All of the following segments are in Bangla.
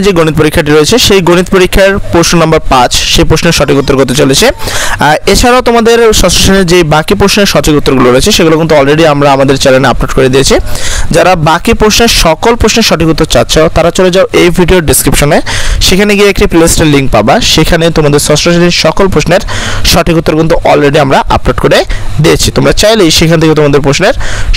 যে গণিত পরীক্ষাটি রয়েছে সেই গণিত পরীক্ষার প্রশ্ন নম্বর 5 সেই প্রশ্নের সঠিক উত্তর করতে চলেছে। এছাড়াও তোমাদের ষষ্ঠ শ্রেণীর যে বাকি প্রশ্নের সঠিক উত্তরগুলো রয়েছে সেগুলো কিন্তু অলরেডি আমরা আমাদের চ্যানেলে আপলোড করে দিয়েছি। যারা বাকি প্রশ্নের সকল প্রশ্নের সঠিক উত্তর চাচ্ছ তারা চলে যাও এই ভিডিওর ডেসক্রিপশনে, সেখানে গিয়ে একটি প্লেলিস্টের লিঙ্ক পাবা, সেখানে তোমাদের ষষ্ঠ শ্রেণীর সকল প্রশ্নের সঠিক উত্তর কিন্তু অলরেডি আমরা আপলোড করে দিয়েছি। তোমরা চাইলেই সেখান থেকে তোমাদের প্রশ্নের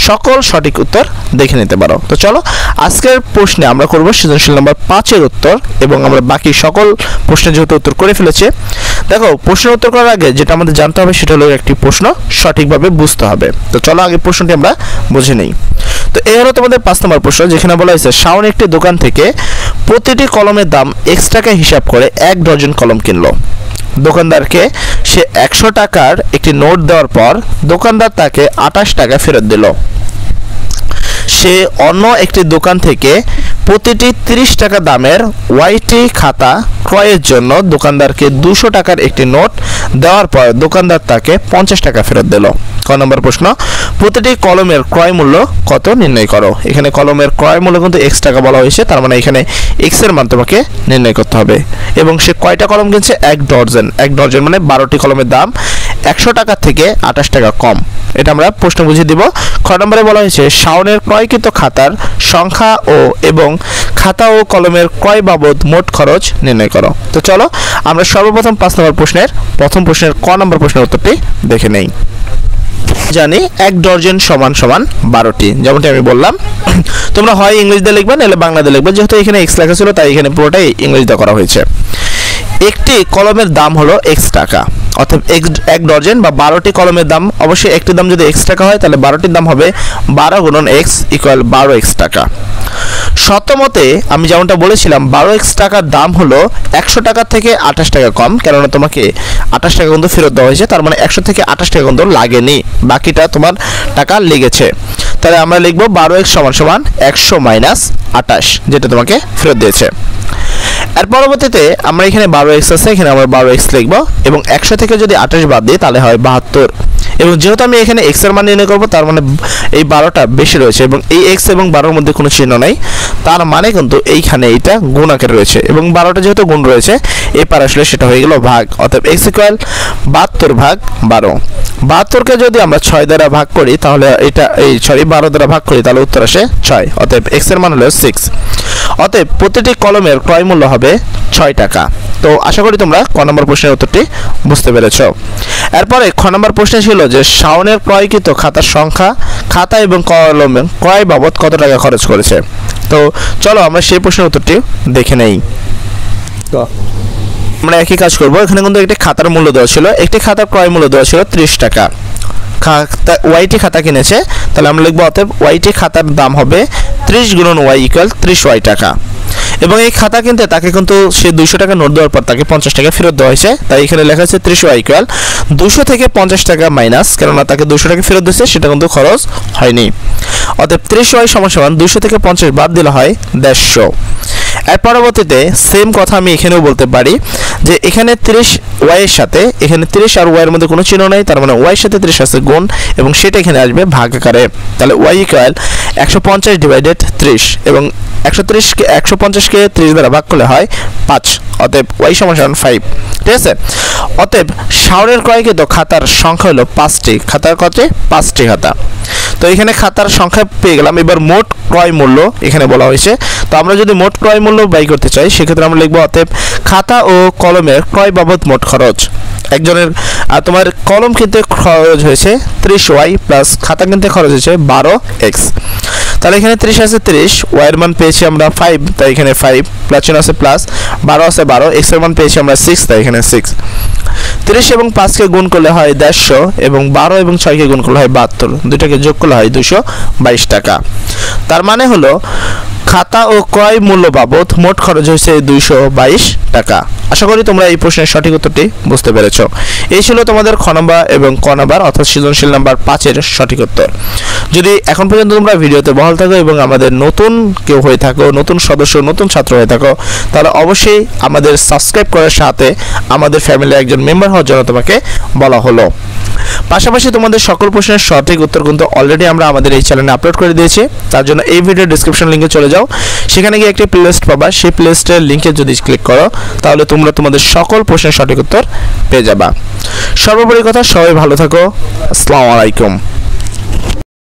সকল সঠিক উত্তর দেখে নিতে পারো। তো চলো আজকের প্রশ্নে আমরা করব সৃজনশীল নাম্বার 5 এর উত্তর, এবং আমরা বাকি সকল প্রশ্নের যেহেতু উত্তর করে ফেলেছি। দেখো, প্রশ্নের উত্তর করার আগে যেটা আমাদের জানতে হবে সেটা হলো একটি প্রশ্ন সঠিকভাবে বুঝতে হবে। তো চলো আগে প্রশ্নটি আমরা বুঝে নেই। তো এই হলো তোমাদের 5 নম্বর প্রশ্ন, যেখানে বলা হয়েছে শাওন একটি দোকান থেকে প্রতিটি কলমের দাম x টাকা হিসাব করে 1 ডজন কলম কিনলো। দোকানদারকে সে 100 টাকার একটি নোট দেওয়ার পর দোকানদার তাকে 28 টাকা ফেরত দিল। সে অন্য একটি দোকান থেকে প্রতিটি 30 টাকা দামের ওয়াইটি খাতা ক্রয়ের জন্য দোকানদারকে 200 টাকার একটি নোট দেওয়ার পর দোকানদার তাকে 50 টাকা ফেরত দিল। ক নম্বর প্রশ্ন, প্রতিটি কলমের ক্রয় মূল্য কত নির্ণয় করো। এখানে কলমের ক্রয় মূল্য কিন্তু x টাকা বলা হয়েছে, তার মানে এখানে x এর মান তোমাকে নির্ণয় করতে হবে। এবং সে কয়টা কলম কিনছে? 1 ডজন। 1 ডজন মানে 12টি কলমের দাম 100 টাকা থেকে 28 টাকা কম। এটা আমরা প্রশ্ন বুঝিয়ে দিব। খ নম্বরে বলা হয়েছে শাওনের ক্রয়কৃত খাতার সংখ্যা এবং খাতা ও কলমের ক্রয় বাবদ মোট খরচ নির্ণয় করো। তো চলো আমরা সর্বপ্রথম 5 নম্বর প্রশ্নের প্রথম প্রশ্নের ক নম্বর প্রশ্নের উত্তরটি দেখে নেই। জানি 1 ডজন সমান 12টি, যেমনটি আমি বললাম। তোমরা হয় ইংরেজিতে লিখবে নাহলে বাংলাতে লিখবে, যেহেতু এখানে x লেখা ছিল তাই এখানে পুরোটাই ইংরেজিতে করা হয়েছে। একটি কলমের দাম হলো x টাকা, অর্থাৎ 1 ডজন বা 12টি কলমের দাম, অবশ্যই একটি দাম যদি x টাকা হয় তাহলে 12টির দাম হবে 12 গুণন x ইকুয়াল 12x টাকা। শতমতে আমি যেমনটা বলেছিলাম 12x টাকার দাম হলো 100 টাকা থেকে 28 টাকা কম, কেননা তোমাকে 28 টাকা কিন্তু ফেরত দেওয়া হয়েছে, তার মানে 100 থেকে 28 টাকা কিন্তু লাগেনি, বাকিটা তোমার টাকা লেগেছে। তাহলে আমরা লিখব 12x সমান 100 মাইনাস 28, যেটা তোমাকে ফেরত দিয়েছে। এর পরবর্তীতে আমরা এখানে 12x আছে, এখানে আমরা 12x লিখব, এবং 100 থেকে যদি 28 বাদ দিই তাহলে হয় 72। এবং যেহেতু আমি এখানে x এর মান নির্ণয় করব, তার মানে এই 12টা বেশি রয়েছে এবং এই x এবং 12 এর মধ্যে কোনো চিহ্ন নাই, তার মানে কিন্তু এইখানে এইটা গুণ আকারে রয়েছে, এবং 12টা যেহেতু গুণ রয়েছে এপার আসলে সেটা হয়ে গেল ভাগ। অতএব x ইকুয়াল 72 ভাগ 12। 72কে যদি আমরা 6 দ্বারা ভাগ করি তাহলে এটা 12 দ্বারা ভাগ করি তাহলে উত্তর আসে 6। অতএব x এর মান হলো 6। অতএব প্রতিটি কলমের ক্রয় মূল্য হবে 6 টাকা। তো আশা করি তোমরা ক নম্বর প্রশ্নের উত্তরটি বুঝতে পেরেছ। এরপরে খ নম্বর প্রশ্ন ছিল যে শাওনের ক্রয়কৃত খাতার সংখ্যা, খাতা এবং কলমের ক্রয় বাবদ কত টাকা খরচ করেছে। তো চলো আমরা সেই প্রশ্নের উত্তরটি দেখে নেই। তো আমরা একই কাজ করব। এখানে কিন্তু একটি খাতার মূল্য দেওয়া ছিল, একটি খাতার ক্রয় মূল্য দেওয়া ছিল 30 টাকা। ওয়াইটি খাতা কিনেছে, তাহলে আমরা লিখব অতএব ওয়াইটি খাতার দাম হবে 30 গুণন y ইকুয়াল 30y টাকা। এবং এই খাতা কিনতে তাকে কিন্তু সে 200 টাকা নোট দেওয়ার পর তাকে 50 টাকা ফেরত দেওয়া হয়েছে, তাই এখানে লেখা আছে 30y ইকুয়াল 200 থেকে 50 টাকা মাইনাস, কেননা তাকে 200 টাকা ফেরত দিয়েছে সেটা কিন্তু খরচ হয়নি। অতএব 30y সমান 200 থেকে 50 বাদ দিলে হয় 150। এর পরবর্তীতে সেম কথা আমি এখানেও বলতে পারি যে এখানে 30y এর সাথে এখানে 30 আর y এর মধ্যে কোনো চিহ্ন নাই, তার মানে y এর সাথে 30 আছে গুণ, এবং সেটা এখানে আসবে ভাগ আকারে। তাহলে y ইকুয়াল 150 ডিভাইডেড 30, এবং 150কে 30 দ্বারা ভাগ করলে হয় 5। অতএব y সমান 5। ঠিক আছে। অতএব শাওনের ক্রয়কৃত খাতার সংখ্যা হলো 5টি। খাতার কত? 5টি খাতা। তো এখানে খাতার সংখ্যা পেয়ে গেলাম। এবার মোট ক্রয় মূল্য এখানে বলা হয়েছে, তো আমরা যদি মোট ক্রয় মূল্য বাই করতে চাই সেক্ষেত্রে আমরা লিখব অতএব খাতা ও কলমের ক্রয় বাবদ মোট খরচ। একজনের তোমার কলম কিনতে খরচ হয়েছে 30y প্লাস খাতা কিনতে খরচ হয়েছে 12x। তাহলে এখানে 30 আছে 30, y এর মান পেয়েছি আমরা 5, তাই এখানে 5 প্লাস চিহ্ন আছে প্লাস, 12 আছে 12, x এর মান পেয়েছি আমরা 6, তাই এখানে 6। 30 এবং 5কে গুণ করলে হয় 150, এবং 12 এবং 6কে গুণ করলে হয় 72, দুটাকে যোগ করলে হয় 222 টাকা। তার মানে হলো খাতা ও ক্রয় মূল্য বাবদ মোট খরচ হয়েছে 222 টাকা। আশা করি তোমরা এই প্রশ্নের সঠিক উত্তরটি বুঝতে পেরেছো। এই ছিল তোমাদের খ নম্বর এবং ক নম্বর অর্থাৎ সৃজনশীল নাম্বার 5 এর সঠিক উত্তর। যদি এখন পর্যন্ত তোমরা ভিডিওতে বহাল থাকো এবং আমাদের নতুন কেউ হয়ে থাকো, নতুন সদস্য, নতুন ছাত্র হয়ে থাকো, তাহলে অবশ্যই আমাদের সাবস্ক্রাইব করার সাথে আমাদের ফ্যামিলির একজন মেম্বার হওয়ার জন্য তোমাকে বলা হলো। পাশাপাশি তোমাদের সকল প্রশ্নের সঠিক উত্তর কিন্তু অলরেডি আমরা আমাদের এই চ্যানেলে আপলোড করে দিয়েছি। তার জন্য এই ভিডিওর ডেসক্রিপশন লিঙ্কে চলে যাও, সেখানে গিয়ে একটি প্লেলিস্ট পাবা, সেই প্লেলিস্টের লিঙ্কে যদি ক্লিক করো তাহলে তোমরা তোমাদের সকল প্রশ্নের সঠিক উত্তর পেয়ে যাবা। সর্বোপরি কথা, সবাই ভালো থাকো। আসসালামু আলাইকুম।